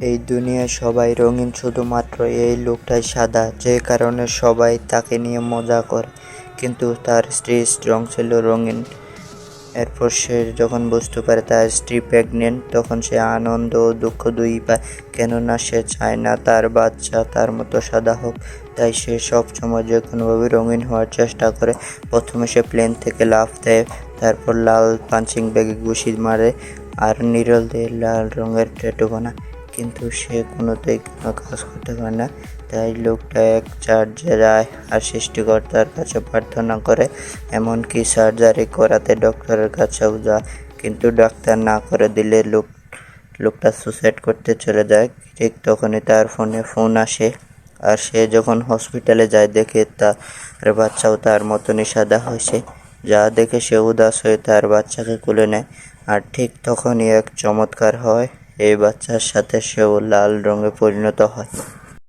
এই দুনিয়ায় সবাই রঙিন, শুধুমাত্র এই লোকটাই সাদা, যে কারণে সবাই তাকে নিয়ে মজা করে। কিন্তু তার স্ত্রীর রং ছিল রঙিন। এরপর সে যখন বুঝতে পারে তার স্ত্রী প্রেগনেন্ট, তখন সে আনন্দ ও দুঃখ দুই পায়, কেননা সে চায় না তার বাচ্চা তার মতো সাদা হোক। তাই সে সবসময় যে কোনোভাবে রঙিন হওয়ার চেষ্টা করে। প্রথমে সে প্লেন থেকে লাফ দেয়, তারপর লাল পাঞ্চিং ব্যাগে ঘুষি মারে আর নিরল দিয়ে লাল রঙের ট্যাটু বানায়। কিন্তু সে কোনোতেই কোনো কাজ করতে পারে না। তাই লোকটা এক চার্চে যায় আর সৃষ্টিকর্তার কাছে প্রার্থনা করে, এমনকি সার্জারি করাতে ডক্টরের কাছেও যায়। কিন্তু ডাক্তার না করে দিলে লোকটা সুসাইড করতে চলে যায়। ঠিক তখনই তার ফোন আসে, আর সে যখন হসপিটালে যায় দেখে তার বাচ্চাও তার মতনই সাদা হয়েছে, যা দেখে সে উদাস হয়ে তার বাচ্চাকে কোলে নেয়। আর ঠিক তখনই এক চমৎকার হয়, এই বাচ্চার সাথে সেও লাল রঙে পরিণত হয়।